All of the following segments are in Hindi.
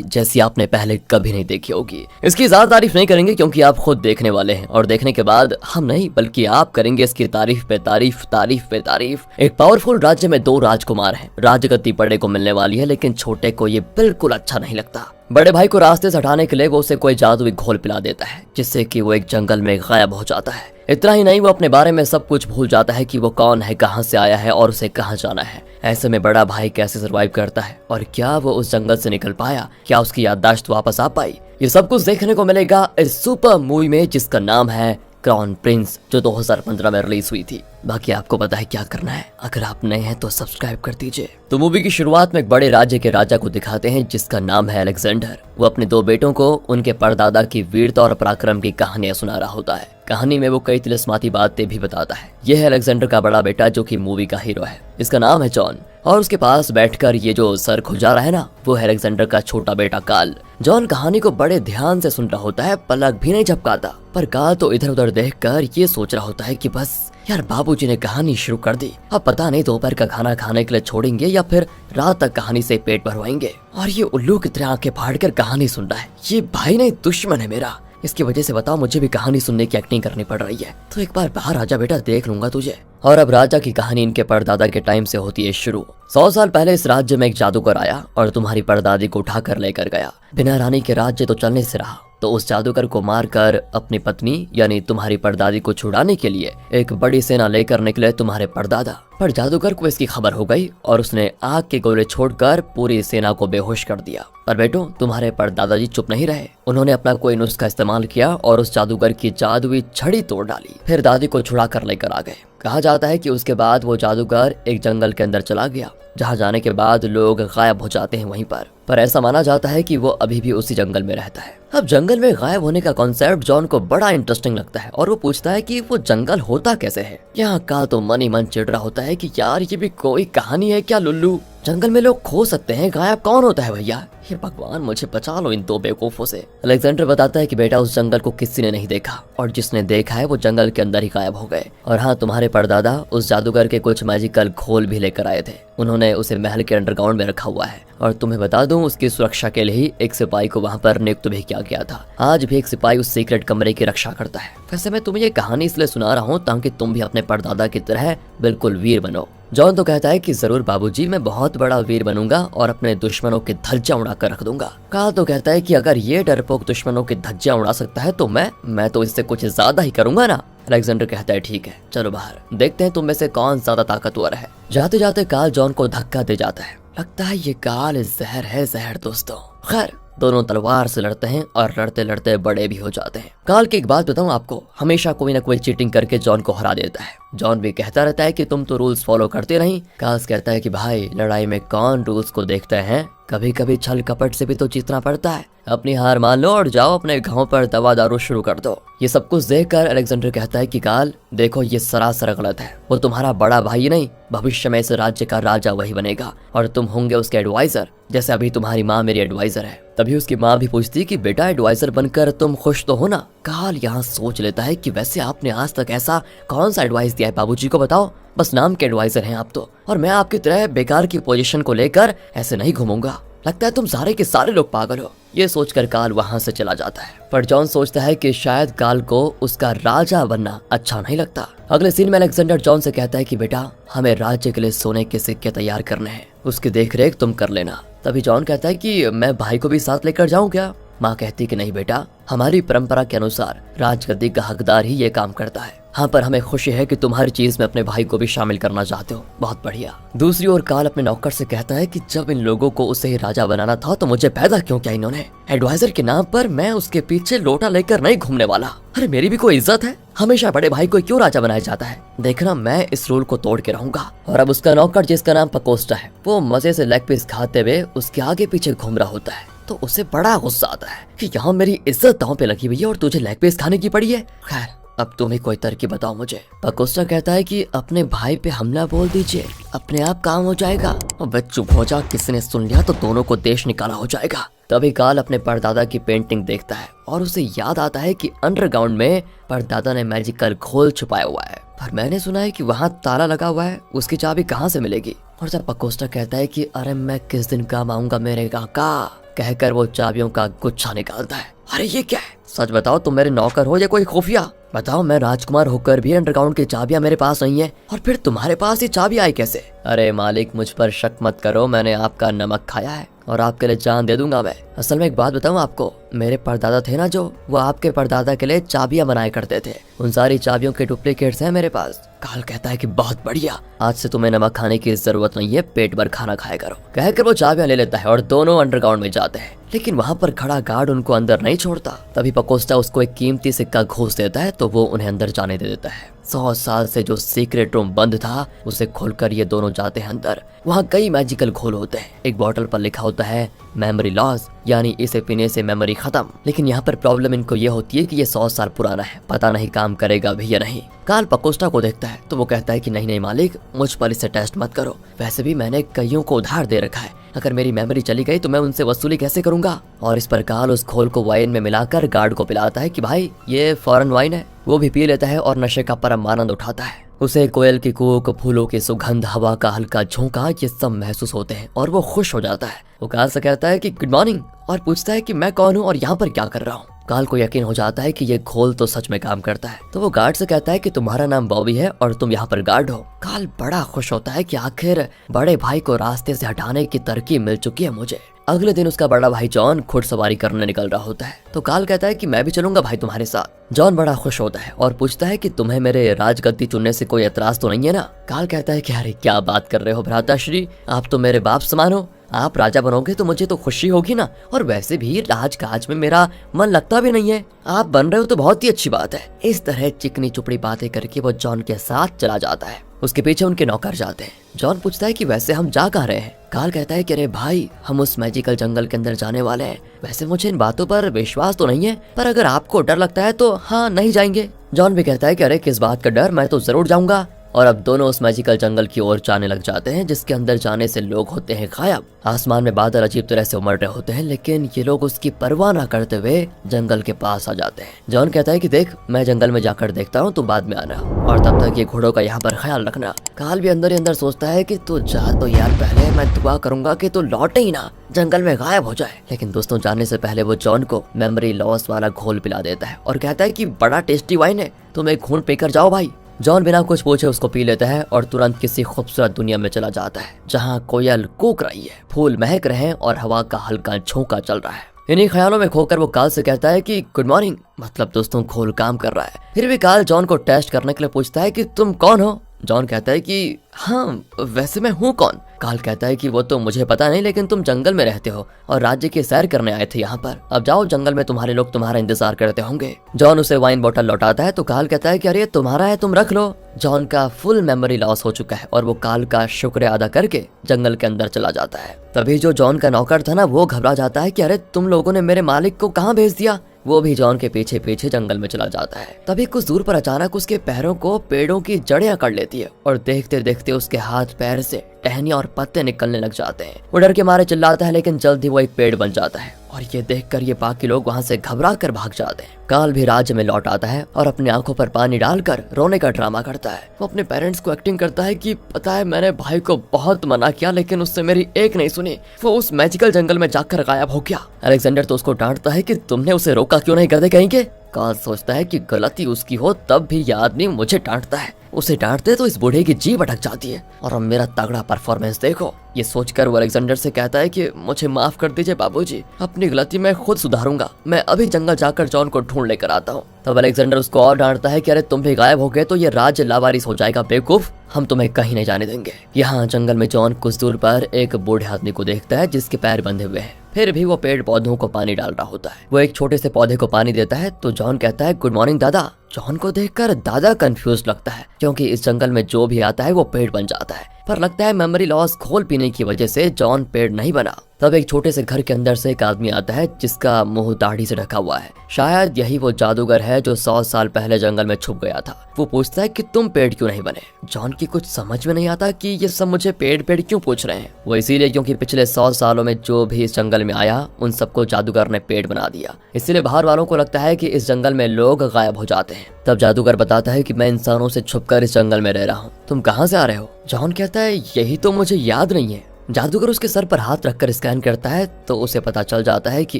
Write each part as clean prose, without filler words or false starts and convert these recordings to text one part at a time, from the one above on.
जैसी आपने पहले कभी नहीं देखी होगी। इसकी ज्यादा तारीफ नहीं करेंगे क्योंकि आप खुद देखने वाले हैं और देखने के बाद हम नहीं बल्कि आप करेंगे इसकी तारीफ पे तारीफ, तारीफ पे तारीफ। एक पावरफुल राज्य में दो राजकुमार हैं। राजगद्दी बड़े को मिलने वाली है लेकिन छोटे को ये बिल्कुल अच्छा नहीं लगता। बड़े भाई को रास्ते से हटाने के लिए वो उसे कोई जादुई घोल पिला देता है जिससे कि वो एक जंगल में गायब हो जाता है। इतना ही नहीं, वो अपने बारे में सब कुछ भूल जाता है कि वो कौन है, कहां से आया है और उसे कहां जाना है। ऐसे में बड़ा भाई कैसे सरवाइव करता है और क्या वो उस जंगल से निकल पाया, क्या उसकी याददाश्त वापस आ पाई, ये सब कुछ देखने को मिलेगा इस सुपर मूवी में जिसका नाम है क्राउन प्रिंस, जो 2015 में रिलीज हुई थी। बाकी आपको पता है क्या करना है, अगर आप नए हैं तो सब्सक्राइब कर दीजिए। तो मूवी की शुरुआत में एक बड़े राज्य के राजा को दिखाते हैं जिसका नाम है अलेक्जेंडर। वो अपने दो बेटों को उनके परदादा की वीरता और पराक्रम की कहानियां सुना रहा होता है। कहानी में वो कई तिलिस्माती बातें भी बताता है। यह है अलेक्जेंडर का बड़ा बेटा जो कि मूवी का हीरो है। इसका नाम है जॉन और उसके पास बैठकर ये जो सर खुजा रहा है ना, वो है अलेक्जेंडर का छोटा बेटा कार्ल। जॉन कहानी को बड़े ध्यान से सुन रहा होता है, पलक भी नहीं झपकाता। पर कार्ल तो इधर उधर देखकर ये सोच रहा होता है कि बस यार बाबूजी ने कहानी शुरू कर दी, अब पता नहीं दोपहर का खाना खाने के लिए छोड़ेंगे या फिर रात तक कहानी से पेट भरवाएंगे। और ये उल्लू की तरह आंखें फाड़कर कहानी सुन रहा है। ये भाई नहीं दुश्मन है मेरा। इसकी वजह से बताओ मुझे भी कहानी सुनने की एक्टिंग करनी पड़ रही है। तो एक बार बाहर आजा बेटा, देख लूंगा तुझे। और अब राजा की कहानी इनके परदादा के टाइम से होती है शुरू। 100 साल पहले इस राज्य में एक जादूगर आया और तुम्हारी परदादी को उठाकर लेकर गया। बिना रानी के राज्य तो चलने से रहा, तो उस जादूगर को मारकर अपनी पत्नी यानी तुम्हारी परदादी को छुड़ाने के लिए एक बड़ी सेना लेकर निकले तुम्हारे परदादा। पर जादूगर को इसकी खबर हो गई और उसने आग के गोले छोड़कर पूरी सेना को बेहोश कर दिया। पर बेटो तुम्हारे परदादा जी चुप नहीं रहे। उन्होंने अपना कोई नुस्खा इस्तेमाल किया और उस जादूगर की जादुई छड़ी तोड़ डाली। फिर दादी को छुड़ा कर लेकर आ गए। कहा जाता है कि उसके बाद वो जादूगर एक जंगल के अंदर चला गया, जहाँ जाने के बाद लोग गायब हो जाते हैं वहीं पर ऐसा माना जाता है कि वो अभी भी उसी जंगल में रहता है। अब जंगल में गायब होने का कॉन्सेप्ट जॉन को बड़ा इंटरेस्टिंग लगता है और वो पूछता है कि वो जंगल होता कैसे है। यहाँ का तो मन ही मन चिढ़ रहा होता है कि यार ये भी कोई कहानी है क्या लुल्लू, जंगल में लोग खो सकते हैं, गायब कौन होता है भैया, ये भगवान मुझे बचा लो इन दो बेवकूफों से। अलेक्जेंडर बताता है कि बेटा उस जंगल को किसी ने नहीं देखा और जिसने देखा है वो जंगल के अंदर ही गायब हो गए। और हाँ, तुम्हारे परदादा उस जादूगर के कुछ मैजिकल घोल भी लेकर आए थे। उन्होंने उसे महल के अंडरग्राउंड में रखा हुआ है और तुम्हें बता दूं उसकी सुरक्षा के लिए ही एक सिपाही को वहाँ पर नियुक्त भी किया गया था। आज भी एक सिपाही उस सीक्रेट कमरे की रक्षा करता है। वैसे मैं तुम्हें ये कहानी इसलिए सुना रहा हूँ ताकि तुम भी अपने परदादा की तरह बिल्कुल वीर बनो। जॉन तो कहता है कि जरूर बाबूजी, मैं बहुत बड़ा वीर बनूंगा और अपने दुश्मनों की धज्जियां उड़ा कर रख दूंगा। कार्ल तो कहता है कि अगर ये डरपोक दुश्मनों की धज्जियां उड़ा सकता है तो मैं तो इससे कुछ ज्यादा ही करूंगा ना। अलेक्जेंडर कहता है ठीक है चलो बाहर, देखते हैं तुम में से कौन ज्यादा ताकतवर है। जाते जाते कार्ल जॉन को धक्का दे जाता है। लगता है ये कार्ल जहर है जहर दोस्तों। खैर दोनों तलवार से लड़ते हैं और लड़ते लड़ते बड़े भी हो जाते हैं। कार्ल की एक बात बताऊं आपको, हमेशा कोई ना कोई चीटिंग करके जॉन को हरा देता है। जॉन भी कहता रहता है कि तुम तो रूल्स फॉलो करते नहीं। कार्ल कहता है कि भाई लड़ाई में कौन रूल्स को देखते हैं, कभी कभी छल कपट से भी तो जीतना पड़ता है। अपनी हार मान लो और जाओ अपने गांव पर दवा दारू शुरू कर दो। ये सब कुछ देखकर अलेक्जेंडर कहता है कि कार्ल देखो ये सरासर गलत है। वो तुम्हारा बड़ा भाई नहीं, भविष्य में इस राज्य का राजा वही बनेगा और तुम होंगे उसके एडवाइजर, जैसे अभी तुम्हारी माँ मेरी एडवाइजर है। तभी उसकी माँ भी पूछती कि बेटा एडवाइजर बनकर तुम खुश तो हो ना। कार्ल यहाँ सोच लेता है कि वैसे आपने आज तक ऐसा कौन सा एडवाइस दिया है बाबूजी को बताओ, बस नाम के एडवाइजर हैं आप तो, और मैं आपकी तरह बेकार की पोजीशन को लेकर ऐसे नहीं घूमूंगा। लगता है तुम सारे के सारे लोग पागल हो। ये सोचकर कार्ल वहाँ से चला जाता है। पर जॉन सोचता है कि शायद कार्ल को उसका राजा बनना अच्छा नहीं लगता। अगले सीन में अलेक्जेंडर जॉन से कहता है कि बेटा हमें राज्य के लिए सोने के सिक्के तैयार करने हैं, उसकी देखरेख तुम कर लेना। तभी जॉन कहता है कि मैं भाई को भी साथ लेकर जाऊं क्या। माँ कहती कि नहीं बेटा, हमारी परंपरा के अनुसार राजगद्दी का हकदार ही ये काम करता है। हाँ पर हमें खुशी है कि तुम हर चीज में अपने भाई को भी शामिल करना चाहते हो, बहुत बढ़िया। दूसरी ओर कार्ल अपने नौकर से कहता है कि जब इन लोगों को उसे ही राजा बनाना था तो मुझे पैदा क्यों किया इन्होंने। एडवाइजर के नाम पर मैं उसके पीछे लोटा लेकर नहीं घूमने वाला। अरे मेरी भी कोई इज्जत है, हमेशा बड़े भाई को क्यों राजा बनाया जाता है। देखना मैं इस रूल को तोड़ के रहूंगा। और अब उसका नौकर जिसका नाम पकोस्टा है, वो मजे से लेग पीस खाते हुए उसके आगे पीछे घूम रहा होता है। तो उसे बड़ा गुस्सा आता है कि यहाँ मेरी इज्जत दांव पे लगी हुई है और तुझे लेग पीस खाने की पड़ी है। खैर अब तुम ही कोई तरकीब बताओ मुझे। पकोस्टा कहता है कि अपने भाई पे हमला बोल दीजिए, अपने आप काम हो जाएगा। अब चुप हो जा, किसी ने सुन लिया तो दोनों को देश निकाला हो जाएगा। तभी कार्ल अपने परदादा की पेंटिंग देखता है और उसे याद आता है कि अंडरग्राउंड में परदादा ने मैजिकल घोल छुपाया हुआ है, पर मैंने सुना है कि वहाँ ताला लगा हुआ है, उसकी चाबी कहाँ से मिलेगी। और जब पकोस्टा कहता है कि अरे मैं किस दिन काम आऊंगा मेरे काका, कहकर वो चाबियों का गुच्छा निकालता है। अरे ये क्या है? सच बताओ, तुम मेरे नौकर हो या कोई खुफिया? बताओ, मैं राजकुमार होकर भी अंडरग्राउंड की चाबियां मेरे पास नहीं है, और फिर तुम्हारे पास ये चाबी आई कैसे? अरे मालिक, मुझ पर शक मत करो, मैंने आपका नमक खाया है और आपके लिए जान दे दूंगा मैं। असल में एक बात बताऊं आपको, मेरे परदादा थे ना जो, वो आपके परदादा के लिए चाबियां बनाया करते थे। उन सारी चाबियों के डुप्लीकेट्स हैं मेरे पास। काल कहता है कि बहुत बढ़िया, आज से तुम्हें नमक खाने की जरूरत नहीं है, पेट भर खाना खाया करो। कहकर वो चाबियां ले लेता है और दोनों अंडरग्राउंड में जाते हैं। लेकिन वहाँ पर खड़ा गार्ड उनको अंदर नहीं छोड़ता। तभी पकोस्टा उसको एक कीमती सिक्का घूस देता है तो वो उन्हें अंदर जाने दे देता है। 100 साल से जो सीक्रेट रूम बंद था उसे खोलकर ये दोनों जाते हैं अंदर। वहाँ कई मैजिकल घोल होते हैं। एक बॉटल पर लिखा होता है मेमोरी लॉस, यानी इसे पीने से मेमोरी खत्म। लेकिन यहाँ पर प्रॉब्लम इनको ये होती है कि ये 100 साल पुराना है, पता नहीं काम करेगा भी या नहीं। काल पकोस्टा को देखता है तो वो कहता है कि नहीं नहीं मालिक, मुझ पर इसे टेस्ट मत करो, वैसे भी मैंने कईयों को उधार दे रखा है, अगर मेरी मेमोरी चली गई तो मैं उनसे वसूली कैसे करूंगा। और इस पर काल उस घोल को वाइन में मिलाकर गार्ड को पिलाता है कि भाई ये फॉरेन वाइन है। वो भी पी लेता है और नशे का परम आनंद उठाता है। उसे कोयल की कूक, फूलों की सुगंध, हवा का हल्का झोंका, ये सब महसूस होते हैं और वो खुश हो जाता है। वो काल से कहता है कि गुड मॉर्निंग और पूछता है कि मैं कौन हूँ और यहाँ पर क्या कर रहा हूँ। काल को यकीन हो जाता है कि ये घोल तो सच में काम करता है। तो वो गार्ड से कहता है कि तुम्हारा नाम बॉबी है और तुम यहाँ पर गार्ड हो। काल बड़ा खुश होता है कि आखिर बड़े भाई को रास्ते से हटाने की तरकीब मिल चुकी है मुझे। अगले दिन उसका बड़ा भाई जॉन घुड़सवारी करने निकल रहा होता है तो काल कहता है कि मैं भी चलूंगा भाई तुम्हारे साथ। जॉन बड़ा खुश होता है और पूछता है कि तुम्हें मेरे राजगद्दी चुनने से कोई एतराज तो नहीं है ना। काल कहता है कि अरे क्या बात कर रहे हो भ्राताश्री, आप तो मेरे बाप समान हो, आप राजा बनोगे तो मुझे तो खुशी होगी ना, और वैसे भी राजकाज में मेरा मन लगता भी नहीं है, आप बन रहे हो तो बहुत ही अच्छी बात है। इस तरह चिकनी चुपड़ी बातें करके वो जॉन के साथ चला जाता है। उसके पीछे उनके नौकर जाते हैं। जॉन पूछता है कि वैसे हम जा कहाँ रहे हैं। काल कहता है कि अरे भाई, हम उस मैजिकल जंगल के अंदर जाने वाले हैं। वैसे मुझे इन बातों पर विश्वास तो नहीं है, पर अगर आपको डर लगता है तो हाँ, नहीं जाएंगे। जॉन भी कहता है कि अरे किस बात का डर, मैं तो जरूर जाऊंगा। और अब दोनों उस मैजिकल जंगल की ओर जाने लग जाते हैं जिसके अंदर जाने से लोग होते हैं गायब। आसमान में बादल अजीब तरह से उमड़ रहे होते हैं, लेकिन ये लोग उसकी परवाह न करते हुए जंगल के पास आ जाते हैं। जॉन कहता है कि देख, मैं जंगल में जाकर देखता हूँ, तू बाद में आना, और तब तक ये घोड़ों का यहाँ पर ख्याल रखना। काल भी अंदर ही अंदर सोचता है कि तू जा तो यार, पहले मैं दुआ करूंगा कि तू लौटे ही ना, जंगल में गायब हो जाए। लेकिन दोस्तों, जाने से पहले वो जॉन को मेमोरी लॉस वाला घोल पिला देता है और कहता है कि बड़ा टेस्टी वाइन है, तुम एक घूंट पीकर जाओ भाई। जॉन बिना कुछ पूछे उसको पी लेता है और तुरंत किसी खूबसूरत दुनिया में चला जाता है जहाँ कोयल कूक रही है, फूल महक रहे हैं और हवा का हल्का झोंका चल रहा है। इन्हीं ख्यालों में खोकर वो काल से कहता है कि गुड मॉर्निंग, मतलब दोस्तों घोल काम कर रहा है। फिर भी काल जॉन को टेस्ट करने के लिए पूछता है कि तुम कौन हो। जॉन कहता है कि हाँ, वैसे मैं हूँ कौन। काल कहता है कि वो तो मुझे पता नहीं, लेकिन तुम जंगल में रहते हो और राज्य की सैर करने आए थे यहाँ पर। अब जाओ, जंगल में तुम्हारे लोग तुम्हारा इंतजार करते होंगे। जॉन उसे वाइन बोतल लौटाता है तो काल कहता है कि अरे तुम्हारा है, तुम रख लो। जॉन का फुल मेमोरी लॉस हो चुका है और वो काल का शुक्रिया अदा करके जंगल के अंदर चला जाता है। तभी जो जॉन का नौकर था ना, वो घबरा जाता है कि अरे तुम लोगों ने मेरे मालिक को कहाँ भेज दिया। वो भी जॉन के पीछे पीछे जंगल में चला जाता है। तभी कुछ दूर पर अचानक उसके पैरों को पेड़ों की जड़ें अकड़ लेती है और देखते देखते उसके हाथ पैर से टहनियां और पत्ते निकलने लग जाते हैं। वो डर के मारे चिल्लाता है, लेकिन जल्द ही वो एक पेड़ बन जाता है और ये देखकर ये बाकी लोग वहाँ से घबरा कर भाग जाते हैं। काल भी राज्य में लौट आता है और अपनी आंखों पर पानी डालकर रोने का ड्रामा करता है। वो अपने पेरेंट्स को एक्टिंग करता है कि पता है, मैंने भाई को बहुत मना किया, लेकिन उससे मेरी एक नहीं सुनी, वो उस मैजिकल जंगल में जाकर गायब हो गया। अलेक्जेंडर तो उसको डांटता है कि तुमने उसे रोका क्यों नहीं, गधे कहीं के। काल सोचता है कि गलती उसकी हो तब भी यह आदमी मुझे डांटता है, उसे डांटते तो इस बूढ़े की जीभ अटक जाती है, और अब मेरा तगड़ा परफॉर्मेंस देखो। ये सोचकर वो अलेक्जेंडर से कहता है कि मुझे माफ कर दीजिए बाबूजी, अपनी गलती मैं खुद सुधारूंगा, मैं अभी जंगल जाकर जॉन को ढूंढ लेकर आता हूँ। तब अलेक्जेंडर उसको और डांटता है कि अरे तुम भी गायब हो गए तो ये राज्य लावारिस हो जाएगा बेवकूफ, हम तुम्हें कहीं नहीं जाने देंगे। यहाँ जंगल में जॉन कुछ दूर पर एक बूढ़े आदमी को देखता है जिसके पैर बंधे हुए हैं, फिर भी वो पेड़ पौधों को पानी डाल रहा होता है। वो एक छोटे से पौधे को पानी देता है तो जॉन कहता है गुड मॉर्निंग दादा। जॉन को देखकर दादा कंफ्यूज लगता है, क्योंकि इस जंगल में जो भी आता है वो पेड़ बन जाता है, पर लगता है मेमोरी लॉस घोल पीने की वजह से जॉन पेड़ नहीं बना। तब एक छोटे से घर के अंदर से एक आदमी आता है जिसका मुंह दाढ़ी से ढका हुआ है। शायद यही वो जादूगर है जो 100 साल पहले जंगल में छुप गया था। वो पूछता है कि तुम पेड़ क्यों नहीं बने। जॉन की कुछ समझ में नहीं आता कि ये सब मुझे पेड़ पेड़ क्यों पूछ रहे हैं। वो इसीलिए क्योंकि पिछले 100 सालों में जो भी इस जंगल में आया उन सबको जादूगर ने पेड़ बना दिया, इसीलिए बाहर वालों को लगता है कि इस जंगल में लोग गायब हो जाते हैं। तब जादूगर बताता है कि मैं इंसानों से छुपकर इस जंगल में रह रहा हूँ, तुम कहाँ से आ रहे हो। जॉन कहता है यही तो मुझे याद नहीं है। जादूगर उसके सर पर हाथ रखकर स्कैन करता है तो उसे पता चल जाता है कि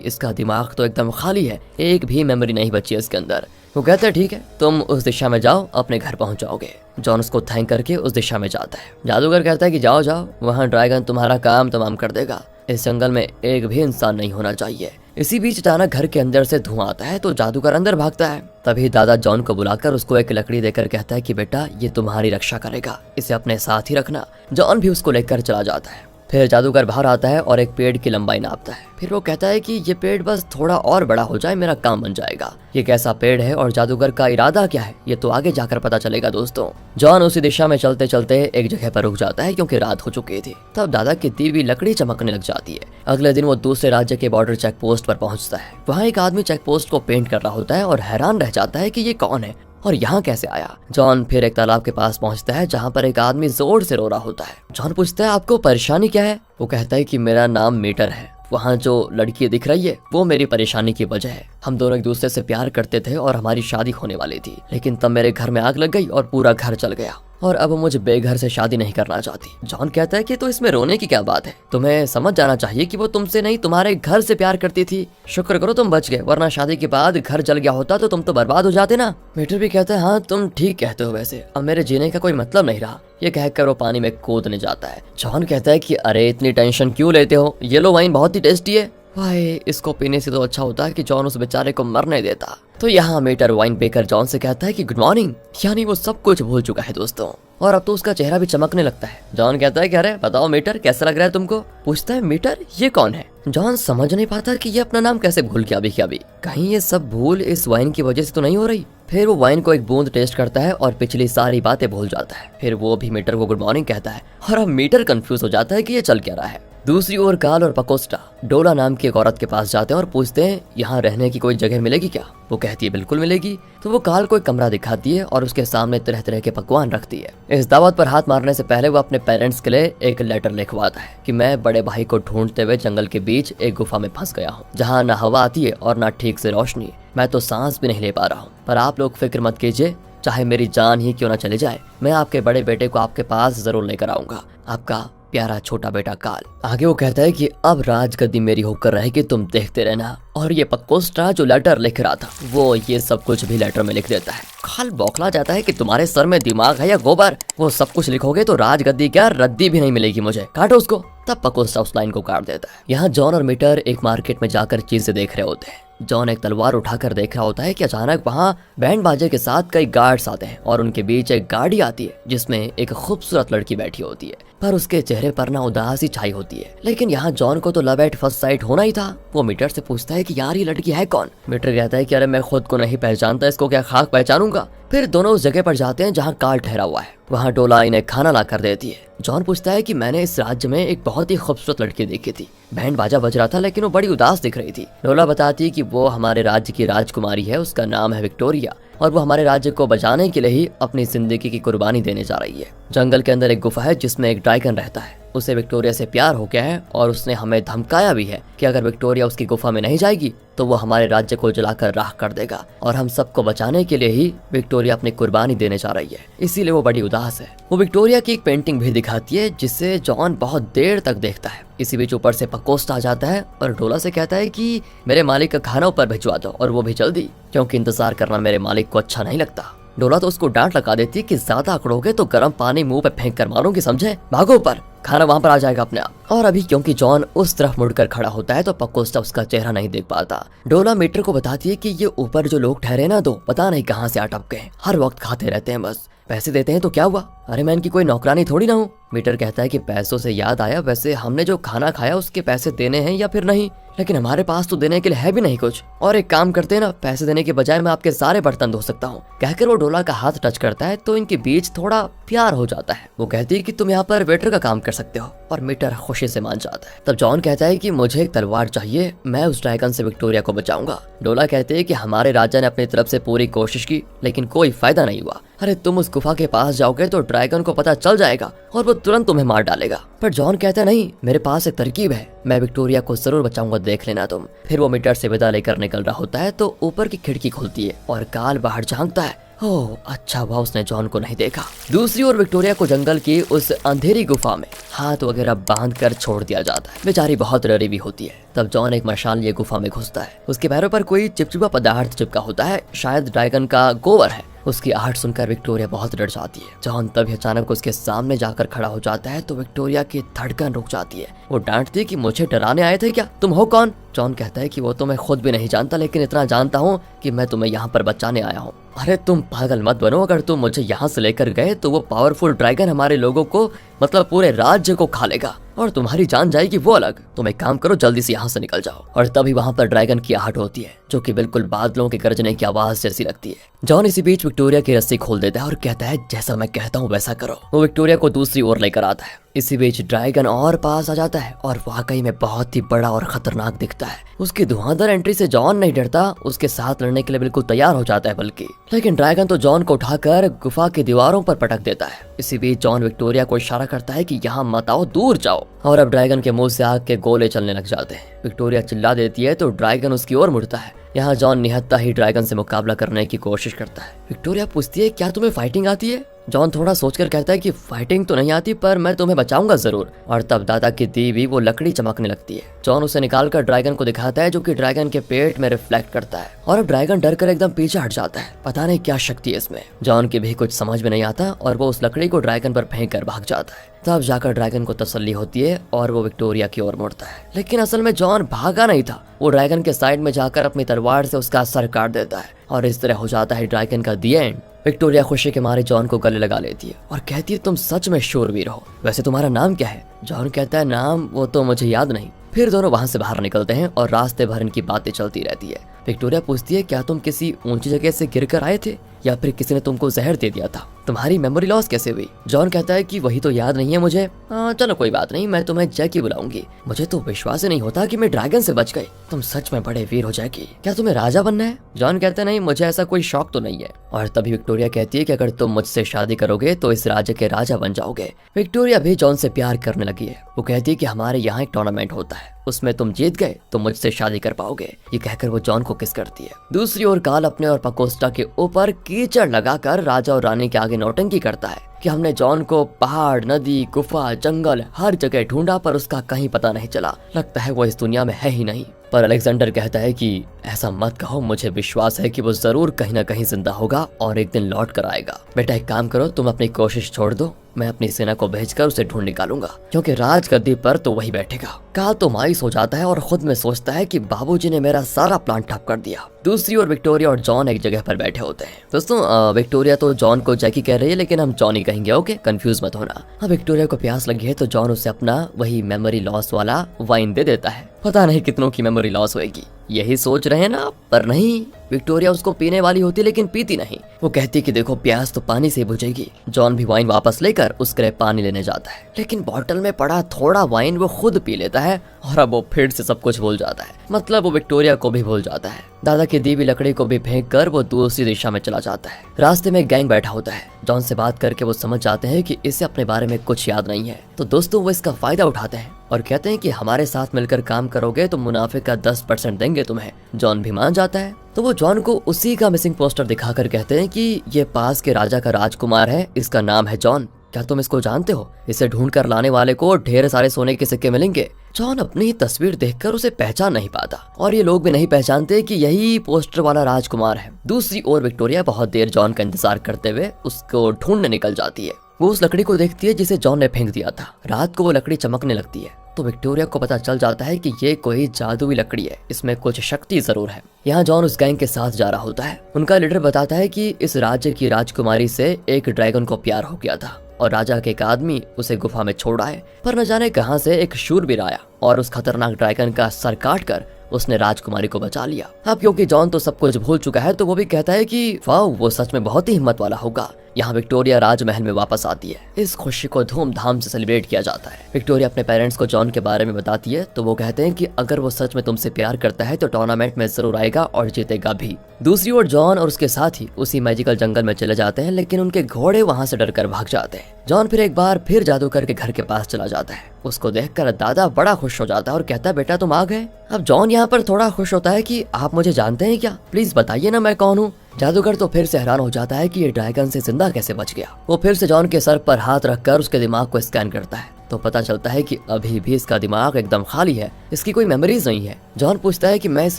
इसका दिमाग तो एकदम खाली है, एक भी मेमोरी नहीं बची है इसके अंदर। वो कहता है ठीक है, तुम उस दिशा में जाओ, अपने घर पहुंच जाओगे। जॉन उसको थैंक करके उस दिशा में जाता है। जादूगर कहता है कि जाओ जाओ, वहाँ ड्रैगन तुम्हारा काम तमाम कर देगा। इस जंगल में एक भी इंसान नहीं होना चाहिए। इसी बीच अचानक घर के अंदर से धुआं आता है तो जादूगर अंदर भागता है। तभी दादा जॉन को बुलाकर उसको एक लकड़ी देकर कहता है कि बेटा ये तुम्हारी रक्षा करेगा, इसे अपने साथ ही रखना। जॉन भी उसको लेकर चला जाता है। फिर जादूगर बाहर आता है और एक पेड़ की लंबाई नापता है। फिर वो कहता है कि ये पेड़ बस थोड़ा और बड़ा हो जाए, मेरा काम बन जाएगा। ये कैसा पेड़ है और जादूगर का इरादा क्या है, ये तो आगे जाकर पता चलेगा दोस्तों। जॉन उसी दिशा में चलते चलते एक जगह पर रुक जाता है क्योंकि रात हो चुकी थी। तब दादा की दी हुई लकड़ी चमकने लग जाती है। अगले दिन वो दूसरे राज्य के बॉर्डर चेक पोस्ट पर पहुंचता है। वहाँ एक आदमी चेक पोस्ट को पेंट कर रहा होता है और हैरान रह जाता है कि ये कौन है और यहाँ कैसे आया। जॉन फिर एक तालाब के पास पहुंचता है जहाँ पर एक आदमी जोर से रो रहा होता है। जॉन पूछता है आपको परेशानी क्या है। वो कहता है कि मेरा नाम मीटर है, वहाँ जो लड़की दिख रही है वो मेरी परेशानी की वजह है। हम दोनों एक दूसरे से प्यार करते थे और हमारी शादी होने वाली थी, लेकिन तब मेरे घर में आग लग गई और पूरा घर जल गया और अब मुझे बेघर से शादी नहीं करना चाहती। जॉन कहता है कि तो इसमें रोने की क्या बात है, तुम्हें समझ जाना चाहिए कि वो तुमसे नहीं तुम्हारे घर से प्यार करती थी। शुक्र करो तुम बच गए, वरना शादी के बाद घर जल गया होता तो तुम तो बर्बाद हो जाते ना। मीटर भी कहता है हाँ तुम ठीक कहते हो, वैसे अब मेरे जीने का कोई मतलब नहीं रहा। ये कहकर वो पानी में कूदने जाता है। जॉन कहता है कि अरे इतनी टेंशन क्यों लेते हो, येलो वाइन बहुत ही टेस्टी है। भाई इसको पीने से तो अच्छा होता है कि जॉन उस बेचारे को मरने देता। तो यहाँ मीटर वाइन पीकर जॉन से कहता है कि गुड मॉर्निंग, यानी वो सब कुछ भूल चुका है दोस्तों और अब तो उसका चेहरा भी चमकने लगता है। जॉन कहता है कि अरे बताओ मीटर कैसा लग रहा है तुमको। पूछता है मीटर ये कौन है। जॉन समझ नहीं पाता कि ये अपना नाम कैसे भूल गया अभी। कहीं ये सब भूल इस वाइन की वजह से तो नहीं हो रही। फिर वो वाइन को एक बूंद टेस्ट करता है और पिछली सारी बातें भूल जाता है। फिर वो भी मीटर को गुड मॉर्निंग कहता है और अब मीटर कंफ्यूज हो जाता है कि ये चल क्या रहा है। दूसरी ओर काल और पकोस्टा डोला नाम की एक औरत के पास जाते हैं और पूछते हैं यहाँ रहने की कोई जगह मिलेगी क्या। वो कहती है बिल्कुल मिलेगी। तो वो काल को एक कमरा दिखाती है और उसके सामने तरह तरह के पकवान रखती है। इस दावत पर हाथ मारने से पहले वो अपने पेरेंट्स के लिए एक लेटर लिखवाता है कि मैं बड़े भाई को ढूंढते हुए जंगल के बीच एक गुफा में फंस गया हूँ, जहाँ न हवा आती है और न ठीक से रोशनी, मैं तो सांस भी नहीं ले पा रहा हूँ। पर आप लोग फिक्र मत कीजिए, चाहे मेरी जान ही क्यों न चली जाए, मैं आपके बड़े बेटे को आपके पास जरूर लेकर आऊंगा, आपका प्यारा छोटा बेटा काल। आगे वो कहता है कि अब राजगद्दी मेरी होकर रहेगी, तुम देखते रहना। और ये पकोस्टा जो लेटर लिख रहा था वो ये सब कुछ भी लेटर में लिख देता है। काल बौखला जाता है कि तुम्हारे सर में दिमाग है या गोबर, वो सब कुछ लिखोगे तो राजगद्दी क्या रद्दी भी नहीं मिलेगी मुझे, काटो उसको। तब पकोस्टा उस लाइन को काट देता है। यहाँ जॉन और मीटर एक मार्केट में जाकर चीजें देख रहे होते हैं। जॉन एक तलवार उठाकर देख रहा होता है कि अचानक वहाँ बैंड बाजे के साथ कई गार्ड्स आते हैं और उनके बीच एक गाड़ी आती है जिसमें एक खूबसूरत लड़की बैठी होती है, पर उसके चेहरे पर ना उदासी छाई होती है। लेकिन यहाँ जॉन को तो लव एट फर्स्ट साइट होना ही था। वो मीटर से पूछता है कि यार ये लड़की है कौन। मीटर कहता है कि अरे मैं खुद को नहीं पहचानता, इसको क्या खाक पहचानूंगा। फिर दोनों उस जगह पर जाते हैं जहाँ काल ठहरा हुआ है। वहाँ डोला इन्हें खाना ला कर देती है। जॉन पूछता है कि मैंने इस राज्य में एक बहुत ही खूबसूरत लड़की देखी थी, बैंड बाजा बज रहा था लेकिन वो बड़ी उदास दिख रही थी। डोला बताती कि वो हमारे राज्य की राजकुमारी है, उसका नाम है विक्टोरिया और वो हमारे राज्य को बचाने के लिए ही अपनी जिंदगी की कुर्बानी देने जा रही है। जंगल के अंदर एक गुफा है जिसमें एक ड्रैगन रहता है, उसे विक्टोरिया से प्यार हो गया है और उसने हमें धमकाया भी है कि अगर विक्टोरिया उसकी गुफा में नहीं जाएगी तो वो हमारे राज्य को जलाकर राख कर देगा और हम सबको बचाने के लिए ही विक्टोरिया अपनी कुर्बानी देने जा रही है, इसीलिए वो बड़ी उदास है। वो विक्टोरिया की एक पेंटिंग भी दिखाती है जिसे जॉन बहुत देर तक देखता है। इसी बीच ऊपर से पकोस्टा आ जाता है और डोला से कहता है कि मेरे मालिक का खाना ऊपर भिजवा दो और वो भी जल्दी, क्योंकि इंतजार करना मेरे मालिक को अच्छा नहीं लगता। डोला तो उसको डांट लगा देती है कि ज्यादा अकड़ोगे तो गर्म पानी मुंह पे फेंक कर मारूंगी, समझे, भागो ऊपर, खाना वहां पर आ जाएगा अपने आप। और अभी क्योंकि जॉन उस तरफ मुड़कर खड़ा होता है तो पकोस्टा उसका चेहरा नहीं देख पाता। डोला मीटर को बताती है कि ये ऊपर जो लोग ठहरे ना, दो पता नहीं कहाँ से अटक गए, हर वक्त खाते रहते हैं, बस पैसे देते हैं तो क्या हुआ, अरे मैं इनकी कोई नौकरानी थोड़ी ना हूँ। मीटर कहता है कि पैसों से याद आया, वैसे हमने जो खाना खाया उसके पैसे देने हैं या फिर नहीं, लेकिन हमारे पास तो देने के लिए है भी नहीं कुछ, और एक काम करते हैं ना, पैसे देने के बजाय मैं आपके सारे बर्तन धो सकता हूँ। कहकर वो डोला का हाथ टच करता है तो इनके बीच थोड़ा प्यार हो जाता है। वो कहती है कि तुम यहाँ पर वेटर का काम कर सकते हो और मीटर खुशी से मान जाता है। तब जॉन कहता है कि मुझे एक तलवार चाहिए, मैं उस ड्रैगन से विक्टोरिया को बचाऊंगा। डोला कहते हैं कि हमारे राजा ने अपनी तरफ से पूरी कोशिश की लेकिन कोई फायदा नहीं हुआ। अरे तुम उस गुफा के पास जाओगे तो ड्रैगन को पता चल जाएगा और वो तुरंत तुम्हें मार डालेगा। पर जॉन कहता है नहीं, मेरे पास एक तरकीब है, मैं विक्टोरिया को जरूर बचाऊंगा, देख लेना तुम। फिर वो मीटर से विदा लेकर निकल रहा होता है तो ऊपर की खिड़की खुलती है और काल बाहर झांकता है ओह अच्छा हुआ उसने जॉन को नहीं देखा। दूसरी ओर विक्टोरिया को जंगल की उस अंधेरी गुफा में हाथ वगैरह बांध कर छोड़ दिया जाता है। बेचारी बहुत डरी हुई होती है। तब जॉन एक मशाल लिए गुफा में घुसता है। उसके पैरों पर कोई चिपचिपा पदार्थ चिपका होता है, शायद ड्रैगन का गोबर है। उसकी आहट सुनकर विक्टोरिया बहुत डर जाती है। जॉन तभी अचानक उसके सामने जाकर खड़ा हो जाता है तो विक्टोरिया की धड़कन रुक जाती है। वो डांटती है कि मुझे डराने आए थे क्या, तुम हो कौन? जॉन कहता है कि वो तो मैं खुद भी नहीं जानता, लेकिन इतना जानता हूँ कि मैं तुम्हें यहाँ पर बचाने आया हूँ। अरे तुम पागल मत बनो, अगर तुम मुझे यहाँ से लेकर गए तो वो पावरफुल ड्रैगन हमारे लोगों को मतलब पूरे राज्य को खा लेगा और तुम्हारी जान जाएगी वो अलग। तुम एक काम करो, जल्दी से यहाँ से निकल जाओ। और तभी वहाँ पर ड्रैगन की आहट होती है जो कि बिल्कुल बादलों के गरजने की आवाज जैसी लगती है। जॉन इसी बीच विक्टोरिया की रस्सी खोल देता है और कहता है जैसा मैं कहता हूँ वैसा करो। वो विक्टोरिया को दूसरी ओर लेकर आता है। इसी बीच ड्रैगन और पास आ जाता है और वाकई में बहुत ही बड़ा और खतरनाक दिखता है। उसकी धुआंधार एंट्री से जॉन नहीं डरता, उसके साथ लड़ने के लिए बिल्कुल तैयार हो जाता है बल्कि। लेकिन ड्रैगन तो जॉन को उठाकर गुफा की दीवारों पर पटक देता है। इसी बीच जॉन विक्टोरिया को इशारा करता है कि यहाँ मत आओ, दूर जाओ। और अब ड्रैगन के मुंह से आग के गोले चलने लग जाते हैं। विक्टोरिया चिल्ला देती है तो ड्रैगन उसकी ओर मुड़ता है। यहाँ जॉन निहत्था ही ड्रैगन से मुकाबला करने की कोशिश करता है। विक्टोरिया पूछती है क्या तुम्हें फाइटिंग आती है? जॉन थोड़ा सोचकर कहता है कि फाइटिंग तो नहीं आती, पर मैं तुम्हें बचाऊंगा जरूर। और तब दादा की दी हुई वो लकड़ी चमकने लगती है। जॉन उसे निकालकर ड्रैगन को दिखाता है जो कि ड्रैगन के पेट में रिफ्लेक्ट करता है। और अब ड्रैगन डर कर एकदम पीछे हट जाता है। पता नहीं क्या शक्ति है इसमें। जॉन की भी कुछ समझ में नहीं आता और वो उस लकड़ी को ड्रैगन पर फेंक कर भाग जाता है। तब जाकर ड्रैगन को तसल्ली होती है और वो विक्टोरिया की ओर मुड़ता है। लेकिन असल में जॉन भागा नहीं था, वो ड्रैगन के साइड में जाकर अपनी तलवार से उसका सर काट देता है। और इस तरह हो जाता है ड्रैगन का दी एंड। विक्टोरिया खुशी के मारे जॉन को गले लगा लेती है और कहती है तुम सच में शूरवीर हो। वैसे तुम्हारा नाम क्या है? जॉन कहता है नाम वो तो मुझे याद नहीं। फिर दोनों वहां से बाहर निकलते हैं और रास्ते भर इनकी बातें चलती रहती है। विक्टोरिया पूछती है क्या तुम किसी ऊंची जगह से गिरकर आए थे या फिर किसी ने तुमको जहर दे दिया था? तुम्हारी मेमोरी लॉस कैसे हुई? जॉन कहता है कि वही तो याद नहीं है मुझे। चलो कोई बात नहीं, मैं तुम्हें जैकी बुलाऊंगी। मुझे तो विश्वास ही नहीं होता कि मैं ड्रैगन से बच गई। तुम सच में बड़े वीर हो जैकी। क्या तुम्हें राजा बनना है? जॉन कहता है नहीं, मुझे ऐसा कोई शौक तो नहीं है। और तभी विक्टोरिया कहती है कि अगर तुम मुझसे शादी करोगे तो इस राज्य के राजा बन जाओगे। विक्टोरिया भी जॉन से प्यार करने लगी है। वो कहती है कि हमारे यहाँ एक टूर्नामेंट होता है, उसमें तुम जीत गए तो मुझसे शादी कर पाओगे। ये कहकर वो जॉन को किस करती है। दूसरी ओर काल अपने और पकोस्टा के ऊपर कीचड़ लगाकर राजा और रानी के आगे नौटंकी करता है कि हमने जॉन को पहाड़, नदी, गुफा, जंगल हर जगह ढूंढा पर उसका कहीं पता नहीं चला। लगता है वो इस दुनिया में है ही नहीं। पर अलेक्जेंडर कहता है कि ऐसा मत कहो, मुझे विश्वास है कि वो जरूर कहीं ना कहीं जिंदा होगा और एक दिन लौट कर आएगा। बेटा एक काम करो, तुम अपनी कोशिश छोड़ दो, मैं अपनी सेना को भेजकर उसे ढूंढ निकालूंगा, क्योंकि राजगद्दी पर तो वही बैठेगा। काल तो मायूस हो जाता है और खुद में सोचता है कि बाबूजी ने मेरा सारा प्लान ठप कर दिया। दूसरी ओर विक्टोरिया और जॉन एक जगह पर बैठे होते हैं। दोस्तों विक्टोरिया तो जॉन को जैकी कह रही है, लेकिन हम जॉन ही कहेंगे, ओके, कंफ्यूज मत होना। अब विक्टोरिया को प्यास लगी है तो जॉन उसे अपना वही मेमोरी लॉस वाला वाइन दे देता है। पता नहीं कितनों की मेमोरी लॉस होगी, यही सोच रहे हैं ना? पर नहीं, विक्टोरिया उसको पीने वाली होती लेकिन पीती नहीं। वो कहती कि देखो प्यास तो पानी से बुझेगी। जॉन भी वाइन वापस लेकर उसके लिए पानी लेने जाता है, लेकिन बॉटल में पड़ा थोड़ा वाइन वो खुद पी लेता है और अब वो फिर से सब कुछ भूल जाता है। मतलब वो विक्टोरिया को भी भूल जाता है। दादा की दी हुई लकड़ी को भी फेंक कर वो दूसरी दिशा में चला जाता है। रास्ते में गैंग बैठा होता है। जॉन से बात करके वो समझ जाते हैं कि इसे अपने बारे में कुछ याद नहीं है। तो दोस्तों वो इसका फायदा उठाते हैं और कहते हैं कि हमारे साथ मिलकर काम करोगे तो मुनाफे का 10% देंगे तुम्हें। जॉन भी मान जाता है। तो वो जॉन को उसी का मिसिंग पोस्टर दिखाकर कहते हैं कि ये पास के राजा का राजकुमार है, इसका नाम है जॉन। क्या तुम इसको जानते हो? इसे ढूंढ कर लाने वाले को ढेर सारे सोने के सिक्के मिलेंगे। जॉन अपनी तस्वीर देखकर उसे पहचान नहीं पाता और ये लोग भी नहीं पहचानते कि यही पोस्टर वाला राजकुमार है। दूसरी ओर विक्टोरिया बहुत देर जॉन का इंतजार करते हुए उसको ढूंढने निकल जाती है। वो उस लकड़ी को देखती है जिसे जॉन ने फेंक दिया था। रात को वो लकड़ी चमकने लगती है तो विक्टोरिया को पता चल जाता है कि ये कोई जादुई लकड़ी है, इसमें कुछ शक्ति जरूर है। यहाँ जॉन उस गैंग के साथ जा रहा होता है। उनका लीडर बताता है कि इस राज्य की राजकुमारी से एक ड्रैगन को प्यार हो गया था और राजा के एक आदमी उसे गुफा में छोड़ आए, पर न जाने कहां से एक शूरवीर आया और उस खतरनाक ड्रैगन का सर काट कर उसने राजकुमारी को बचा लिया। अब क्योंकि जॉन तो सब कुछ भूल चुका है तो वो भी कहता है कि वाह, वो सच में बहुत ही हिम्मत वाला होगा। यहाँ विक्टोरिया राजमहल में वापस आती है। इस खुशी को धूमधाम से सेलिब्रेट किया जाता है। विक्टोरिया अपने पेरेंट्स को जॉन के बारे में बताती है तो वो कहते हैं कि अगर वो सच में तुमसे प्यार करता है तो टूर्नामेंट में जरूर आएगा और जीतेगा भी। दूसरी ओर जॉन और उसके साथी उसी मैजिकल जंगल में चले जाते हैं, लेकिन उनके घोड़े वहाँ से डरकर भाग जाते हैं। जॉन फिर एक बार फिर जादूगर के घर के पास चला जाता है। उसको देखकर दादा बड़ा खुश हो जाता है और कहता है बेटा तुम आ गए। अब जॉन यहाँ पर थोड़ा खुश होता है कि आप मुझे जानते हैं क्या? प्लीज बताइए ना मैं कौन हूँ। जादूगर तो फिर से हैरान हो जाता है कि ये ड्रैगन से जिंदा कैसे बच गया। वो फिर से जॉन के सर पर हाथ रखकर उसके दिमाग को स्कैन करता है तो पता चलता है कि अभी भी इसका दिमाग एकदम खाली है, इसकी कोई मेमोरीज नहीं है। जॉन पूछता है कि मैं इस